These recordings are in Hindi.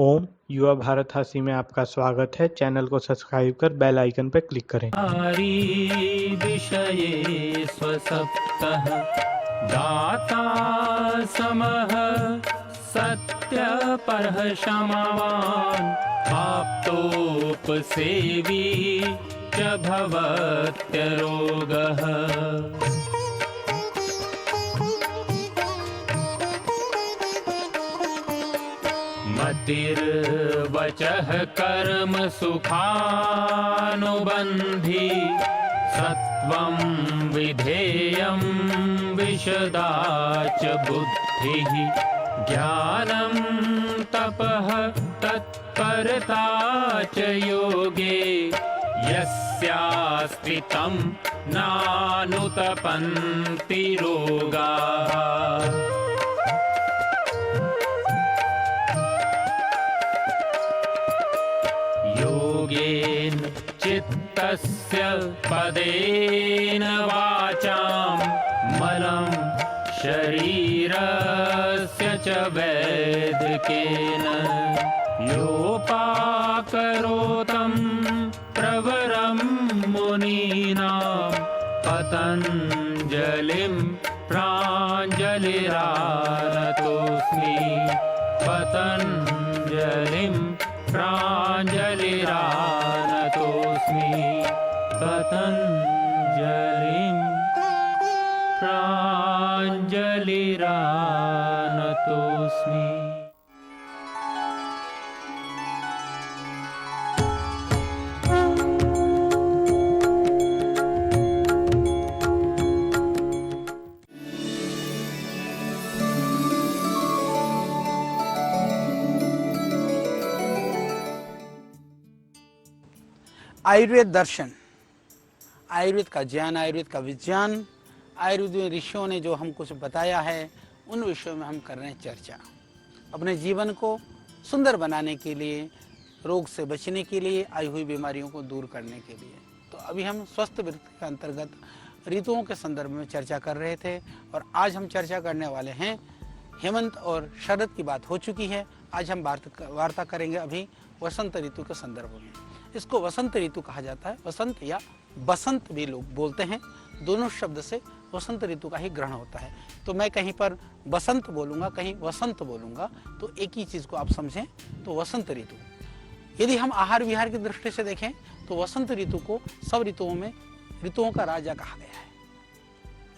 ओम युवा भारत हासी में आपका स्वागत है। चैनल को सब्सक्राइब कर बेल आइकन पर क्लिक करें। विषये स्वसप्तः दाता समः सत्यपरः क्षमावान् आप्तोपसेवी च भवत्यरोगः। मतिर्वचः कर्म सुखानुबन्धी सत्वं विधेयं विशदा च बुद्धिः ज्ञानं तपः तत्परता च योगे यस्यास्ति तं नानुतपन्ति रोगाः। योगेन चित्तस्य पदेन वाचां मलं शरीरस्य च वैदिकेन योपाकरोतं प्रवरं मुनीनां पतञ्जलिं प्राञ्जलिरानतोऽस्मि पतञ्जलिं प्राञ्जलिरानतोऽस्मि पतञ्जलिं प्राञ्जलिरानतोऽस्मि। आयुर्वेद दर्शन, आयुर्वेद का ज्ञान, आयुर्वेद का विज्ञान, आयुर्वेद में ऋषियों ने जो हमको कुछ बताया है उन विषयों में हम कर रहे हैं चर्चा। अपने जीवन को सुंदर बनाने के लिए, रोग से बचने के लिए, आई हुई बीमारियों को दूर करने के लिए। तो अभी हम स्वस्थ वृत्ति के अंतर्गत ऋतुओं के संदर्भ में चर्चा कर रहे थे और आज हम चर्चा करने वाले हैं हेमंत और शरद की बात हो चुकी है। आज हम वार्ता करेंगे अभी वसंत ऋतु के संदर्भ में। इसको वसंत ऋतु कहा जाता है। वसंत या बसंत भी लोग बोलते हैं। दोनों शब्द से वसंत ऋतु का ही ग्रहण होता है। तो मैं कहीं पर बसंत बोलूँगा, कहीं वसंत बोलूँगा, तो एक ही चीज़ को आप समझें, तो वसंत ऋतु। यदि हम आहार विहार की दृष्टि से देखें तो वसंत ऋतु को सब ऋतुओं में ऋतुओं का राजा कहा गया है।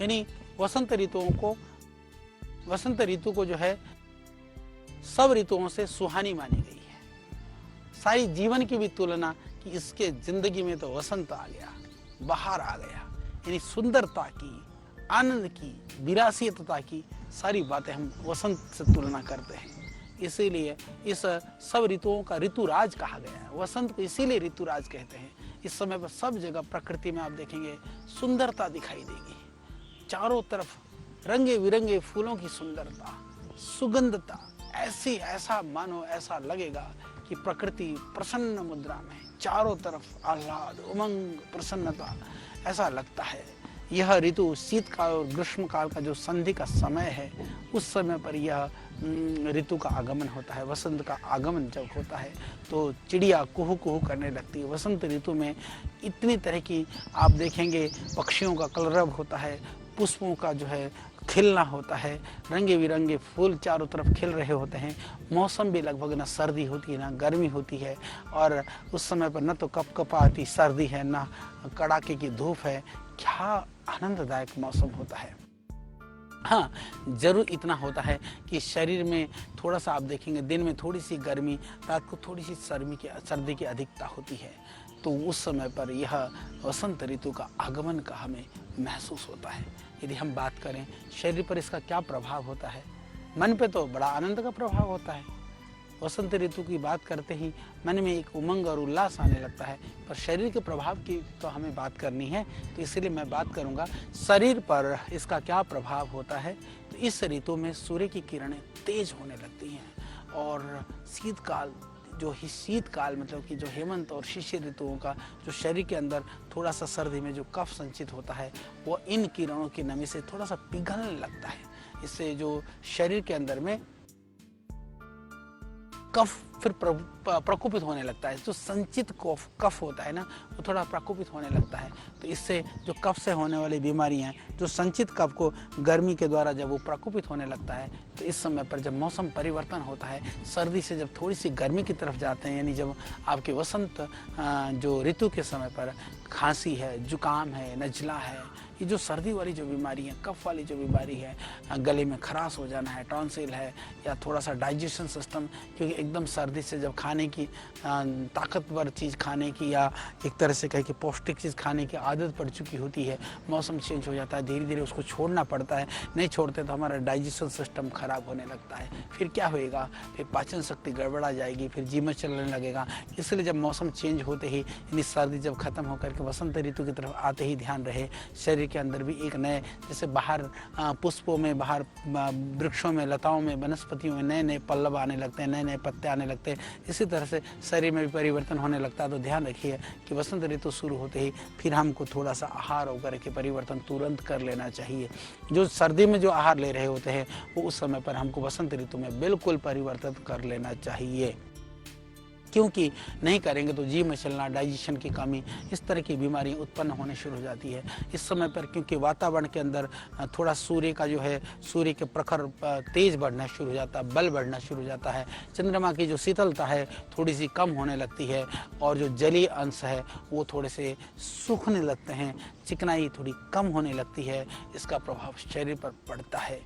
यानी वसंत ऋतु को जो है सब ऋतुओं से सुहानी मानी गई है। सारी जीवन की भी तुलना कि इसके जिंदगी में तो वसंत आ गया, बाहर आ गया, यानी सुंदरता की, आनंद की, विरासियतता की सारी बातें हम वसंत से तुलना करते हैं। इसीलिए इस सब ऋतुओं का ऋतुराज कहा गया है। वसंत को इसीलिए ऋतुराज कहते हैं। इस समय पर सब जगह प्रकृति में आप देखेंगे सुंदरता दिखाई देगी। चारों तरफ रंगे बिरंगे फूलों की सुंदरता, सुगंधता, ऐसा मानो ऐसा लगेगा कि प्रकृति प्रसन्न मुद्रा में, चारों तरफ आह्लाद, उमंग, प्रसन्नता, ऐसा लगता है। यह ऋतु शीतकाल और ग्रीष्म काल का जो संधि का समय है, उस समय पर यह ऋतु का आगमन होता है। वसंत का आगमन जब होता है तो चिड़िया कुहू कुहू करने लगती है। वसंत ऋतु में इतनी तरह की आप देखेंगे पक्षियों का कलरव होता है, पुष्पों का जो है खिलना होता है, रंगे बिरंगे फूल चारों तरफ खिल रहे होते हैं। मौसम भी लगभग ना सर्दी होती है ना गर्मी होती है, और उस समय पर न तो कपकपाती सर्दी है ना कड़ाके की धूप है। क्या आनंददायक मौसम होता है। हाँ, जरूर इतना होता है कि शरीर में थोड़ा सा आप देखेंगे दिन में थोड़ी सी गर्मी, रात को थोड़ी सी सर्दी की अधिकता होती है। तो उस समय पर यह वसंत ऋतु का आगमन का हमें महसूस होता है। यदि हम बात करें शरीर पर इसका क्या प्रभाव होता है, मन पे तो बड़ा आनंद का प्रभाव होता है। वसंत ऋतु की बात करते ही मन में एक उमंग और उल्लास आने लगता है, पर शरीर के प्रभाव की तो हमें बात करनी है, तो इसलिए मैं बात करूंगा शरीर पर इसका क्या प्रभाव होता है। तो इस ऋतु में सूर्य की किरणें तेज होने लगती हैं और शीतकाल मतलब कि जो हेमंत और शिशिर ऋतुओं का जो शरीर के अंदर थोड़ा सा सर्दी में जो कफ संचित होता है वो इन किरणों की नमी से थोड़ा सा पिघलने लगता है। इससे जो शरीर के अंदर में कफ फिर प्रकोपित होने लगता है। जो संचित कफ होता है ना, वो थोड़ा प्रकोपित होने लगता है। तो इससे जो कफ से होने वाली बीमारियां हैं, जो संचित कफ को गर्मी के द्वारा जब वो प्रकोपित होने लगता है, तो इस समय पर जब मौसम परिवर्तन होता है, सर्दी से जब थोड़ी सी गर्मी की तरफ जाते हैं, यानी जब आपके वसंत जो ऋतु के समय पर खांसी है, जुकाम है, नजला है, ये जो सर्दी वाली जो बीमारी है, कफ वाली जो बीमारी है, गले में खराश हो जाना है, टॉन्सिल है, या थोड़ा सा डाइजेशन सिस्टम, क्योंकि एकदम सर्दी से जब खाने की ताकतवर चीज़ खाने की या एक तरह से कह के पौष्टिक चीज़ खाने की आदत पड़ चुकी होती है, मौसम चेंज हो जाता है, धीरे धीरे उसको छोड़ना पड़ता है। नहीं छोड़ते तो हमारा डाइजेशन सिस्टम खराब होने लगता है। फिर क्या होएगा, फिर पाचन शक्ति गड़बड़ा जाएगी, फिर जी में चलने लगेगा। इसलिए जब मौसम चेंज होते ही, यानी सर्दी जब खत्म होकर के वसंत ऋतु की तरफ आते ही ध्यान रहे, शरीर के अंदर भी एक नए, जैसे बाहर पुष्पों में, बाहर वृक्षों में, लताओं में, वनस्पतियों में नए नए पल्लव आने लगते हैं, नए नए पत्ते आने लगते हैं, इसी तरह से शरीर में भी परिवर्तन होने लगता है। तो ध्यान रखिए कि वसंत ऋतु शुरू होते ही फिर हमको थोड़ा सा आहार वगैरह के परिवर्तन तुरंत कर लेना चाहिए। जो सर्दी में जो आहार ले रहे होते हैं, वो उस समय पर हमको वसंत ऋतु में बिल्कुल परिवर्तन कर लेना चाहिए, क्योंकि नहीं करेंगे तो जी में चलना, डाइजेशन की कमी, इस तरह की बीमारियां उत्पन्न होने शुरू हो जाती है इस समय पर। क्योंकि वातावरण के अंदर थोड़ा सूर्य का जो है, सूर्य के प्रखर तेज बढ़ना शुरू हो जाता है, बल बढ़ना शुरू हो जाता है, चंद्रमा की जो शीतलता है थोड़ी सी कम होने लगती है, और जो जलीय अंश है वो थोड़े से सूखने लगते हैं, चिकनाई थोड़ी कम होने लगती है। इसका प्रभाव शरीर पर पड़ता है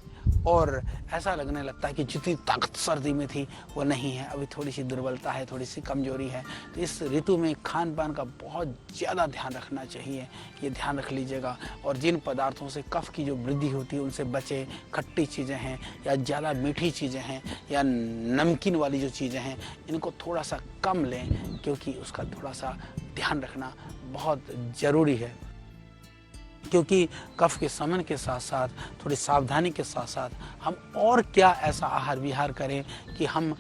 और ऐसा लगने लगता है कि जितनी ताकत सर्दी में थी वो नहीं है, अभी थोड़ी सी दुर्बलता है, थोड़ी सी कमजोरी है। तो इस ऋतु में खान पान का बहुत ज़्यादा ध्यान रखना चाहिए, ये ध्यान रख लीजिएगा। और जिन पदार्थों से कफ की जो वृद्धि होती है उनसे बचें। खट्टी चीज़ें हैं या ज़्यादा मीठी चीज़ें हैं या नमकीन वाली जो चीज़ें हैं, इनको थोड़ा सा कम लें, क्योंकि उसका थोड़ा सा ध्यान रखना बहुत ज़रूरी है। क्योंकि कफ के शमन के साथ साथ, थोड़ी सावधानी के साथ साथ हम और क्या ऐसा आहार विहार करें कि हम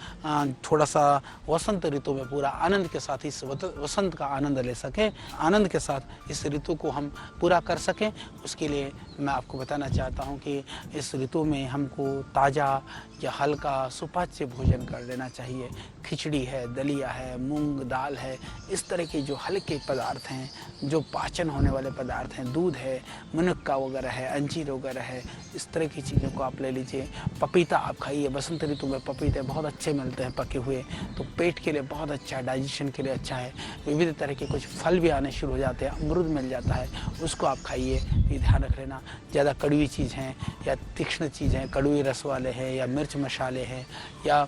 थोड़ा सा वसंत ऋतु में पूरा आनंद के साथ इस वसंत का आनंद ले सकें, आनंद के साथ इस ऋतु को हम पूरा कर सकें। उसके लिए मैं आपको बताना चाहता हूं कि इस ऋतु में हमको ताज़ा या हल्का सुपाच्य भोजन कर लेना चाहिए। खिचड़ी है, दलिया है, मूंग दाल है, इस तरह के जो हल्के पदार्थ हैं, जो पाचन होने वाले पदार्थ हैं, दूध है, मुनक्का वगैरह है, अंजीर वगैरह है, इस तरह की चीज़ों को आप ले लीजिए। पपीता आप खाइए, बसंत ऋतु में पपीते बहुत अच्छे मिलते हैं पके हुए, तो पेट के लिए बहुत अच्छा है, डाइजेशन के लिए अच्छा है। विविध तरह के कुछ फल भी आने शुरू हो जाते हैं, अमरूद मिल जाता है, उसको आप खाइए। ये ध्यान रख लेना, ज़्यादा कड़वी चीज़ हैं या तीक्ष्ण चीज़ हैं, कड़वी रस वाले हैं या मिर्च मसाले हैं या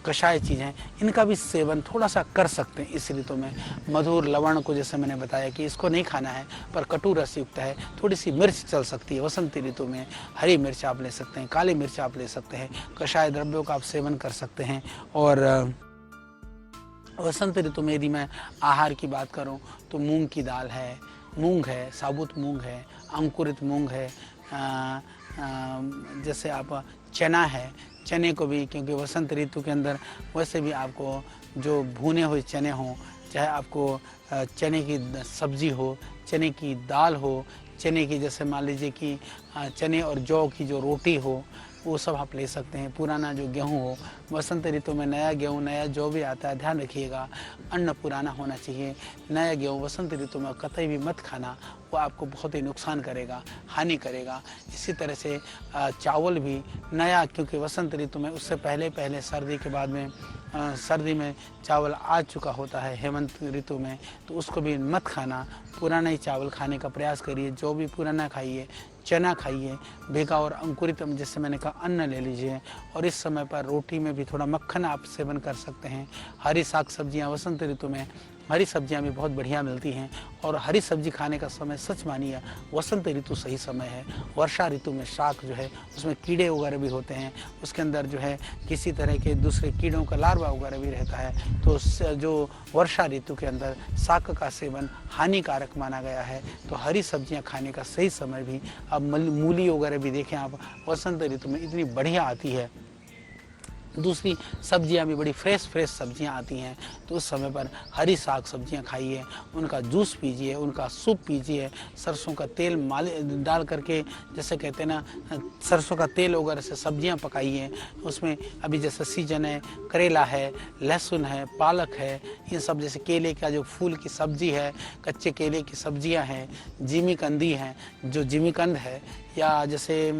कषाय चीज़ें, इनका भी सेवन थोड़ा सा कर सकते हैं इस ऋतु में। मधुर लवण को जैसे मैंने बताया कि इसको नहीं खाना है, पर कटु रस युक्त है, थोड़ी सी मिर्च चल सकती है वसंत ऋतु में। हरी मिर्च आप ले सकते हैं, काली मिर्च आप ले सकते हैं, कषाय द्रव्यों का आप सेवन कर सकते हैं। और वसंत ऋतु में यदि मैं आहार की बात करूं तो मूंग की दाल है, मूंग है, साबुत मूंग है, अंकुरित मूंग है, जैसे आप चना है, चने को भी, क्योंकि वसंत ऋतु के अंदर वैसे भी आपको जो भुने हुए चने हों, चाहे आपको चने की सब्जी हो, चने की दाल हो, चने की जैसे मान लीजिए कि चने और जौ की जो रोटी हो, वो सब आप ले सकते हैं। पुराना जो गेहूँ हो, वसंत ऋतु में नया गेहूँ नया जौ भी आता है, ध्यान रखिएगा, अन्न पुराना होना चाहिए। नया गेहूँ वसंत ऋतु में कतई भी मत खाना, वो आपको बहुत ही नुकसान करेगा, हानि करेगा। इसी तरह से चावल भी नया, क्योंकि वसंत ऋतु में उससे पहले सर्दी के बाद में सर्दी में चावल आ चुका होता है हेमंत ऋतु में, तो उसको भी मत खाना, पुराना ही चावल खाने का प्रयास करिए। जो भी पुराना खाइए, चना खाइए, भीगा और अंकुरित जैसे मैंने कहा अन्न ले लीजिए। और इस समय पर रोटी में भी थोड़ा मक्खन आप सेवन कर सकते हैं। हरी साग सब्जियां, वसंत ऋतु में हरी सब्जियां भी बहुत बढ़िया मिलती हैं, और हरी सब्जी खाने का समय सच मानिए वसंत ऋतु सही समय है। वर्षा ऋतु में शाक जो है उसमें कीड़े वगैरह भी होते हैं, उसके अंदर जो है किसी तरह के दूसरे कीड़ों का लार्वा वगैरह भी रहता है। तो जो वर्षा ऋतु के अंदर शाक का सेवन हानिकारक माना गया है। तो हरी सब्जियां खाने का सही समय भी, अब मूली वगैरह भी देखें आप, वसंत ऋतु में इतनी बढ़िया आती है दूसरी सब्जियां भी बड़ी फ्रेश सब्जियां आती हैं, तो उस समय पर हरी साग सब्जियां खाइए, उनका जूस पीजिए, उनका सूप पीजिए, सरसों का तेल डाल करके, जैसे कहते हैं ना, सरसों का तेल वगैरह से सब्जियां पकाइए। उसमें अभी जैसे सीजन है, करेला है, लहसुन है, पालक है, ये सब, जैसे केले का जो फूल की सब्जी है, कच्चे केले की सब्जियां हैं, जिमीकंदी हैं, जो जिमीकंद है, या जैसे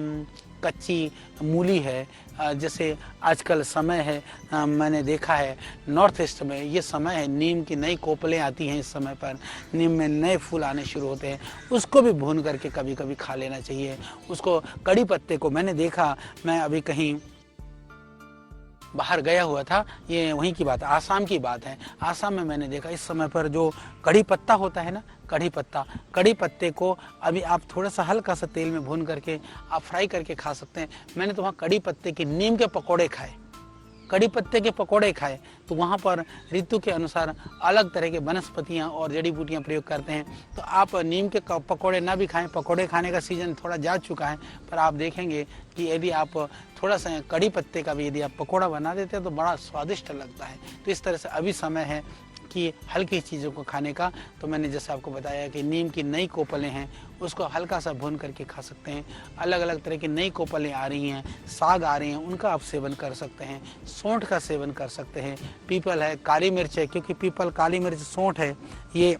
कच्ची मूली है, जैसे आजकल समय है, मैंने देखा है नॉर्थ ईस्ट में ये समय है, नीम की नई कोपलें आती हैं, इस समय पर नीम में नए फूल आने शुरू होते हैं, उसको भी भून करके कभी कभी खा लेना चाहिए। उसको, कड़ी पत्ते को मैंने देखा, मैं अभी कहीं बाहर गया हुआ था, ये वहीं की बात है, आसाम की बात है। आसाम में मैंने देखा इस समय पर जो कड़ी पत्ता होता है ना, कड़ी पत्ते को अभी आप थोड़ा सा हल्का सा तेल में भून करके आप फ्राई करके खा सकते हैं। मैंने तो वहाँ कड़ी पत्ते के नीम के पकौड़े खाए, कड़ी पत्ते के पकौड़े खाए, तो वहाँ पर ऋतु के अनुसार अलग तरह के वनस्पतियाँ और जड़ी बूटियाँ प्रयोग करते हैं। तो आप नीम के पकौड़े ना भी खाएं, पकौड़े खाने का सीजन थोड़ा जा चुका है, पर आप देखेंगे कि यदि आप थोड़ा सा कड़ी पत्ते का भी यदि आप पकौड़ा बना देते हैं तो बड़ा स्वादिष्ट लगता है। तो इस तरह से अभी समय है कि हल्की चीज़ों को खाने का। तो मैंने जैसे आपको बताया कि नीम की नई कोपलें हैं, उसको हल्का सा भून करके खा सकते हैं। अलग अलग तरह की नई कोपलें आ रही हैं, साग आ रहे हैं, उनका आप सेवन कर सकते हैं। सौंठ का सेवन कर सकते हैं, पीपल है, काली मिर्च है, क्योंकि पीपल, काली मिर्च, सौंठ है, ये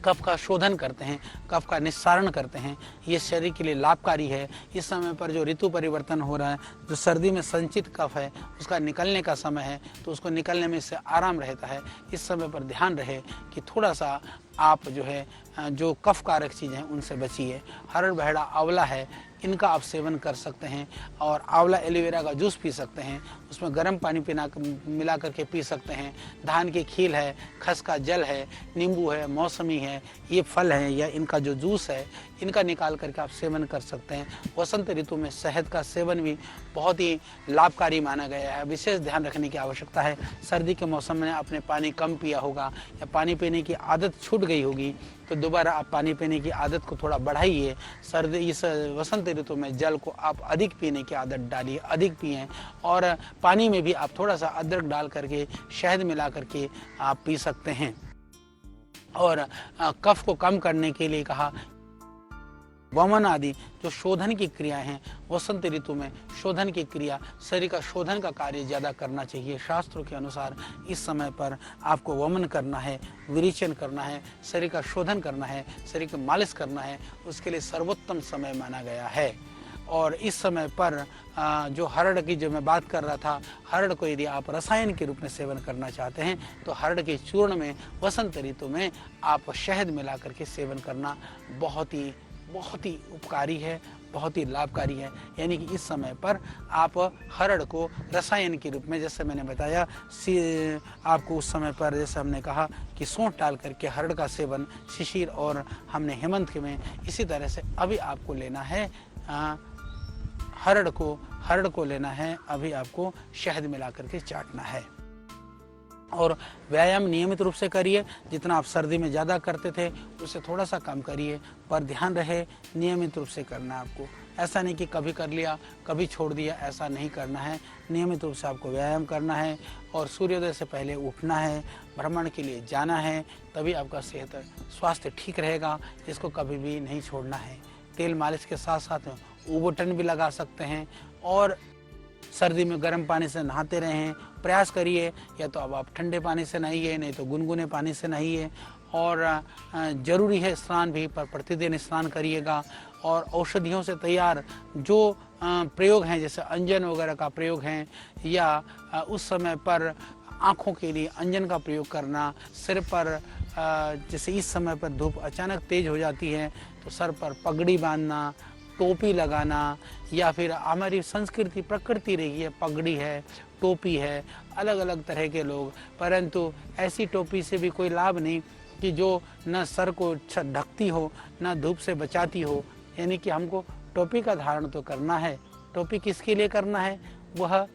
कफ का शोधन करते हैं, कफ का निस्सारण करते हैं, ये शरीर के लिए लाभकारी है। इस समय पर जो ऋतु परिवर्तन हो रहा है, जो सर्दी में संचित कफ है उसका निकलने का समय है, तो उसको निकलने में इससे आराम रहता है। इस समय पर ध्यान रहे कि थोड़ा सा आप जो है जो कफ कारक चीज़ें हैं उनसे बचिए। हरड़ बहेड़ा आंवला है, इनका आप सेवन कर सकते हैं, और आंवला एलोवेरा का जूस पी सकते हैं, उसमें गर्म पानी मिला करके पी सकते हैं। धान की खील है, खस का जल है, नींबू है, मौसमी है, ये फल हैं, या इनका जो जूस है इनका निकाल करके आप सेवन कर सकते हैं। वसंत ऋतु में शहद का सेवन भी बहुत ही लाभकारी माना गया है, विशेष ध्यान रखने की आवश्यकता है। सर्दी के मौसम में आपने पानी कम पिया होगा या पानी पीने की आदत छूट गई होगी, तो दोबारा आप पानी पीने की आदत को थोड़ा बढ़ाइए। इस वसंत ऋतु में जल को आप अधिक पीने की आदत डालिए, अधिक पिएं, और पानी में भी आप थोड़ा सा अदरक डाल करके, शहद मिला करके आप पी सकते हैं। और कफ को कम करने के लिए कहा, वमन आदि जो शोधन की क्रियाएं हैं, वसंत ऋतु में शोधन की क्रिया, शरीर का शोधन का कार्य ज़्यादा करना चाहिए। शास्त्रों के अनुसार इस समय पर आपको वमन करना है, विरेचन करना है, शरीर का शोधन करना है, शरीर की मालिश करना है, उसके लिए सर्वोत्तम समय माना गया है। और इस समय पर जो हरड़ की जो मैं बात कर रहा था, हरड़ को यदि आप रसायन के रूप में सेवन करना चाहते हैं तो हरड़ के चूर्ण में वसंत ऋतु में आप शहद मिला करके सेवन करना बहुत ही उपकारी है, बहुत ही लाभकारी है। यानी कि इस समय पर आप हरड़ को रसायन के रूप में, जैसे मैंने बताया, आपको उस समय पर जैसे हमने कहा कि सौंठ डाल करके हरड़ का सेवन शिशिर और हमने हेमंत में, इसी तरह से अभी आपको लेना है हरड़ को लेना है, अभी आपको शहद मिला करके चाटना है। और व्यायाम नियमित रूप से करिए, जितना आप सर्दी में ज़्यादा करते थे उससे थोड़ा सा कम करिए, पर ध्यान रहे नियमित रूप से करना है आपको। ऐसा नहीं कि कभी कर लिया कभी छोड़ दिया, ऐसा नहीं करना है। नियमित रूप से आपको व्यायाम करना है, और सूर्योदय से पहले उठना है, भ्रमण के लिए जाना है, तभी आपका स्वास्थ्य ठीक रहेगा। इसको कभी भी नहीं छोड़ना है। तेल मालिश के साथ साथ उबटन भी लगा सकते हैं, और सर्दी में गर्म पानी से नहाते रहें, प्रयास करिए। या तो अब आप ठंडे पानी से नहाइए, नहीं तो गुनगुने पानी से नहाइए। और ज़रूरी है स्नान भी, पर प्रतिदिन स्नान करिएगा। और औषधियों से तैयार जो प्रयोग हैं, जैसे अंजन वगैरह का प्रयोग है, या उस समय पर आँखों के लिए अंजन का प्रयोग करना, सिर पर जैसे इस समय पर धूप अचानक तेज हो जाती है तो सर पर पगड़ी बांधना, टोपी लगाना, या फिर हमारी संस्कृति प्रकृति रही है, पगड़ी है, टोपी है, अलग अलग तरह के लोग, परंतु ऐसी टोपी से भी कोई लाभ नहीं कि जो न सर को ढकती हो न धूप से बचाती हो। यानी कि हमको टोपी का धारण तो करना है। टोपी किसके लिए करना है? वह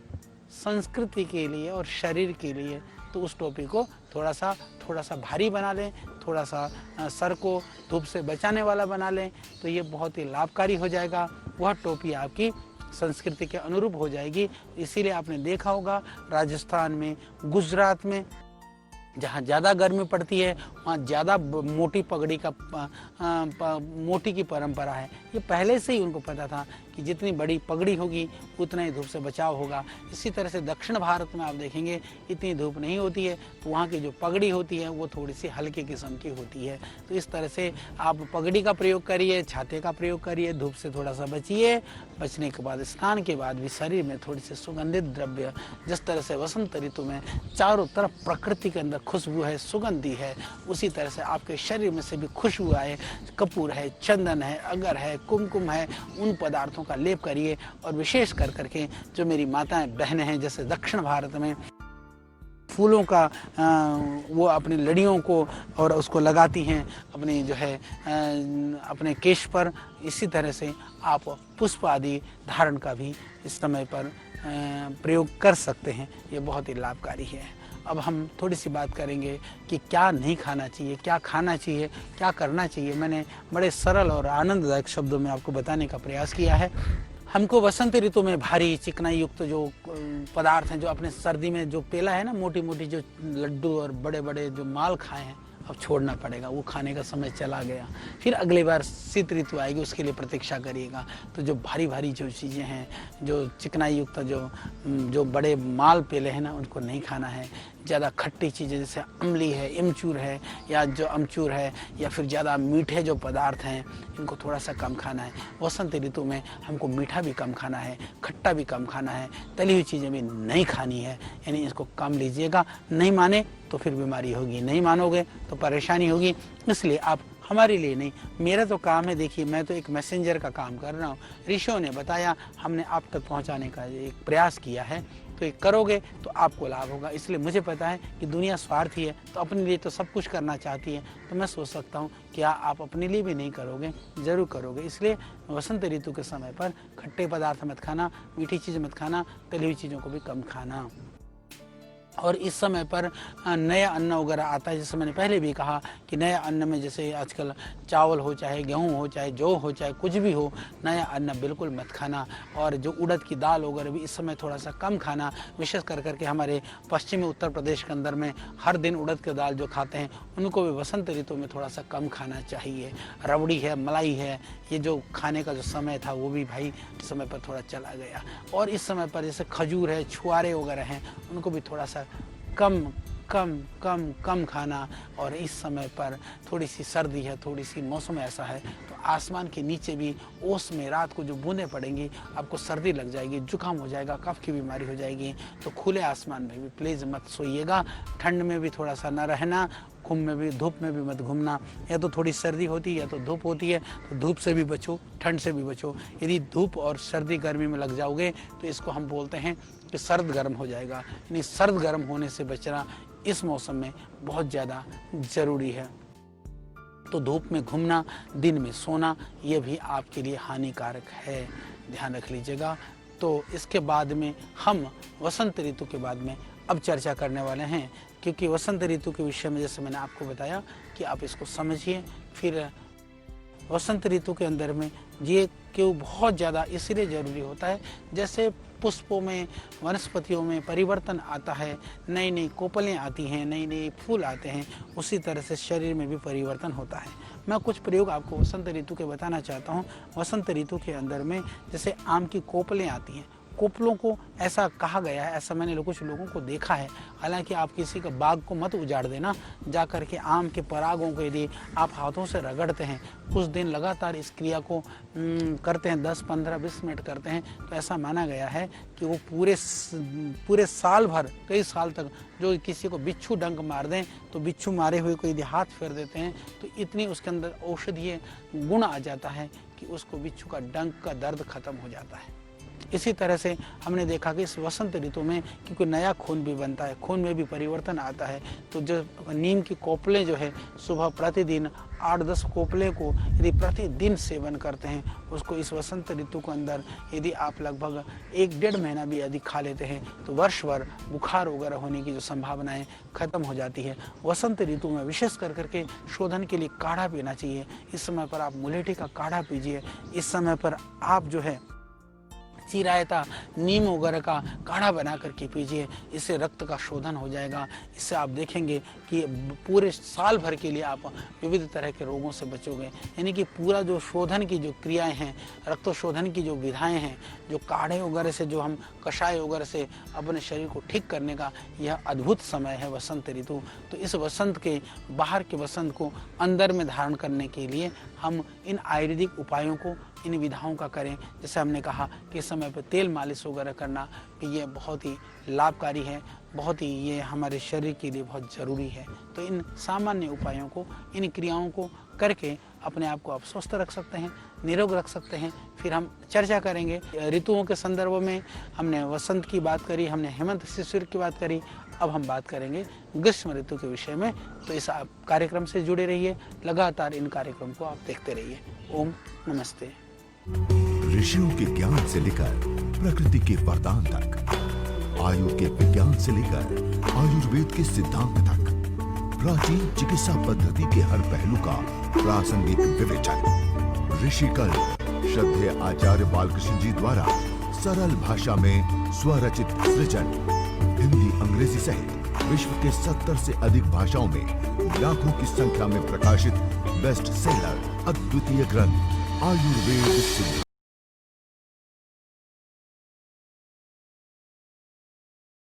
संस्कृति के लिए और शरीर के लिए। तो उस टोपी को थोड़ा सा भारी बना लें, थोड़ा सा सर को धूप से बचाने वाला बना लें, तो ये बहुत ही लाभकारी हो जाएगा। वह टोपी आपकी संस्कृति के अनुरूप हो जाएगी। इसीलिए आपने देखा होगा राजस्थान में, गुजरात में जहाँ ज़्यादा गर्मी पड़ती है वहाँ ज़्यादा मोटी पगड़ी का मोटी की परंपरा है। ये पहले से ही उनको पता था कि जितनी बड़ी पगड़ी होगी उतना ही धूप से बचाव होगा। इसी तरह से दक्षिण भारत में आप देखेंगे इतनी धूप नहीं होती है, तो वहाँ की जो पगड़ी होती है वो थोड़ी सी हल्के किस्म की होती है। तो इस तरह से आप पगड़ी का प्रयोग करिए, छाते का प्रयोग करिए, धूप से थोड़ा सा बचिए। बचने के बाद स्नान के बाद भी शरीर में थोड़ी सी सुगंधित द्रव्य, जिस तरह से वसंत ऋतु में चारों तरफ प्रकृति के अंदर खुशबू है, सुगंधी है, उसी तरह से आपके शरीर में से भी खुशबू आए। कपूर है, चंदन है, अगर है, कुमकुम है, उन पदार्थों का लेप करिए। और विशेष कर करके जो मेरी माताएं बहनें हैं, जैसे दक्षिण भारत में फूलों का वो अपनी लड़ियों को और उसको लगाती हैं अपनी जो है अपने केश पर। इसी तरह से आप पुष्प आदि धारण का भी इस समय पर प्रयोग कर सकते हैं। ये बहुत ही लाभकारी है। अब हम थोड़ी सी बात करेंगे कि क्या नहीं खाना चाहिए, क्या खाना चाहिए, क्या करना चाहिए। मैंने बड़े सरल और आनंददायक शब्दों में आपको बताने का प्रयास किया है। हमको वसंत ऋतु में भारी चिकनाई युक्त जो पदार्थ हैं, जो अपने सर्दी में जो पेला है ना, मोटी मोटी जो लड्डू और बड़े बड़े जो माल खाए हैं, अब छोड़ना पड़ेगा। वो खाने का समय चला गया। फिर अगली बार शीत ऋतु आएगी, उसके लिए प्रतीक्षा करिएगा। तो जो भारी भारी जो चीज़ें हैं, जो चिकनाई युक्त जो बड़े माल पेले हैं ना, उनको नहीं खाना है। ज़्यादा खट्टी चीज़ें जैसे अम्ली है, इमचूर है, या जो अमचूर है, या फिर ज़्यादा मीठे जो पदार्थ हैं, इनको थोड़ा सा कम खाना है। वसंत ऋतु में हमको मीठा भी कम खाना है, खट्टा भी कम खाना है, तली हुई चीज़ें भी नहीं खानी है। यानी इसको कम लीजिएगा। नहीं माने तो फिर बीमारी होगी, नहीं मानोगे तो परेशानी होगी। इसलिए आप हमारे लिए नहीं, मेरा तो काम है, देखिए मैं तो एक मैसेंजर का काम कर रहा हूँ। ऋषियों ने बताया, हमने आप तक पहुँचाने का एक प्रयास किया है। तो ये करोगे तो आपको लाभ होगा। इसलिए मुझे पता है कि दुनिया स्वार्थी है, तो अपने लिए तो सब कुछ करना चाहती है। तो मैं सोच सकता हूँ क्या आप अपने लिए भी नहीं करोगे, ज़रूर करोगे। इसलिए वसंत ऋतु के समय पर खट्टे पदार्थ मत खाना, मीठी चीज़ मत खाना, तली हुई चीज़ों को भी कम खाना। और इस समय पर नया अन्न वगैरह आता है। जैसे मैंने पहले भी कहा कि नया अन्न में जैसे आजकल चावल हो, चाहे गेहूं हो, चाहे जौ हो, चाहे कुछ भी हो, नया अन्न बिल्कुल मत खाना। और जो उड़द की दाल वगैरह भी इस समय थोड़ा सा कम खाना। विशेष कर करके हमारे पश्चिमी उत्तर प्रदेश के अंदर में हर दिन उड़द की दाल जो खाते हैं, उनको भी वसंत ऋतु में थोड़ा सा कम खाना चाहिए। रबड़ी है, मलाई है, ये जो खाने का जो समय था वो भी भाई इस समय पर थोड़ा चला गया। और इस समय पर जैसे खजूर है, छुआरे वगैरह हैं, उनको भी थोड़ा सा कम कम कम कम खाना। और इस समय पर थोड़ी सी सर्दी है, थोड़ी सी मौसम ऐसा है, तो आसमान के नीचे भी ओस में रात को जो बूंदें पड़ेंगी, आपको सर्दी लग जाएगी, जुकाम हो जाएगा, कफ की बीमारी हो जाएगी। तो खुले आसमान में भी प्लीज़ मत सोइएगा। ठंड में भी थोड़ा सा न रहना, घूम में भी, धूप में भी मत घूमना। या तो थोड़ी सर्दी होती है या तो धूप होती है, तो धूप से भी बचो, ठंड से भी बचो। यदि धूप और सर्दी गर्मी में लग जाओगे तो इसको हम बोलते हैं कि सर्द गर्म हो जाएगा। यानी सर्द गर्म होने से बचना इस मौसम में बहुत ज़्यादा ज़रूरी है। तो धूप में घूमना, दिन में सोना, ये भी आपके लिए हानिकारक है, ध्यान रख लीजिएगा। तो इसके बाद में हम वसंत ऋतु के बाद में अब चर्चा करने वाले हैं, क्योंकि वसंत ऋतु के विषय में जैसे मैंने आपको बताया कि आप इसको समझिए। फिर वसंत ऋतु के अंदर में ये क्यों बहुत ज़्यादा इसलिए ज़रूरी होता है, जैसे पुष्पों में, वनस्पतियों में परिवर्तन आता है, नई नई कोपलें आती हैं, नई नई फूल आते हैं, उसी तरह से शरीर में भी परिवर्तन होता है। मैं कुछ प्रयोग आपको वसंत ऋतु के बताना चाहता हूँ। वसंत ऋतु के अंदर में जैसे आम की कोपलें आती हैं, कोपलों को ऐसा कहा गया है, ऐसा मैंने कुछ लोगों को देखा है। हालांकि आप किसी का बाग को मत उजाड़ देना। जा कर के आम के परागों को यदि आप हाथों से रगड़ते हैं, कुछ दिन लगातार इस क्रिया को करते हैं, 10, 15, 20 मिनट करते हैं, तो ऐसा माना गया है कि वो पूरे साल भर, कई साल तक, जो किसी को बिच्छू डंक मार दें तो बिच्छू मारे हुए को यदि हाथ फेर देते हैं तो इतनी उसके अंदर औषधीय गुण आ जाता है कि उसको बिच्छू का डंक का दर्द खत्म हो जाता है। इसी तरह से हमने देखा कि इस वसंत ऋतु में क्योंकि नया खून भी बनता है, खून में भी परिवर्तन आता है, तो जो नीम की कोपलें जो है सुबह प्रतिदिन 8-10 कोपले को यदि प्रतिदिन सेवन करते हैं, उसको इस वसंत ऋतु के अंदर यदि आप लगभग 1-1.5 महीना भी यदि खा लेते हैं तो वर्ष भर बुखार वगैरह होने की जो संभावनाएं खत्म हो जाती है। वसंत ऋतु में विशेष कर करके शोधन के लिए काढ़ा पीना चाहिए। इस समय पर आप मुलेठी का काढ़ा पीजिए। इस समय पर आप जो है कच्ची रायता, नीम वगैरह का काढ़ा बना करके पीजिए। इससे रक्त का शोधन हो जाएगा। इससे आप देखेंगे कि पूरे साल भर के लिए आप विविध तरह के रोगों से बचोगे। यानी कि पूरा जो शोधन की जो क्रियाएं हैं, रक्त शोधन की जो विधाएं हैं, जो काढ़े वगैरह से, जो हम कषाय वगैरह से अपने शरीर को ठीक करने का यह अद्भुत समय है वसंत ऋतु। तो इस वसंत के, बाहर के वसंत को अंदर में धारण करने के लिए हम इन आयुर्वेदिक उपायों को, इन विधाओं का करें। जैसे हमने कहा कि समय पर तेल मालिश वगैरह करना, ये बहुत ही लाभकारी है, बहुत ही ये हमारे शरीर के लिए बहुत ज़रूरी है। तो इन सामान्य उपायों को, इन क्रियाओं को करके अपने आप को आप स्वस्थ रख सकते हैं, निरोग रख सकते हैं। फिर हम चर्चा करेंगे ऋतुओं के संदर्भ में। हमने वसंत की बात करी, हमने हेमंत शिशिर की बात करी, अब हम बात करेंगे ग्रीष्म ऋतु के विषय में। तो इस आप कार्यक्रम से जुड़े रहिए, लगातार इन कार्यक्रम को आप देखते रहिए। ओम नमस्ते। ऋषियों के ज्ञान से लेकर प्रकृति के वरदान तक, आयु के विज्ञान से लेकर आयुर्वेद के सिद्धांत तक, प्राचीन चिकित्सा पद्धति के हर पहलू का प्रासंगिक विवेचन। ऋषिकल श्रद्धेय आचार्य बालकृष्ण जी द्वारा सरल भाषा में स्वरचित सृजन, हिंदी, अंग्रेजी सहित विश्व के 70 से अधिक भाषाओं में लाखों की संख्या में प्रकाशित बेस्ट सेलर अद्वितीय ग्रंथ आयुर्वेद सिद्धांत।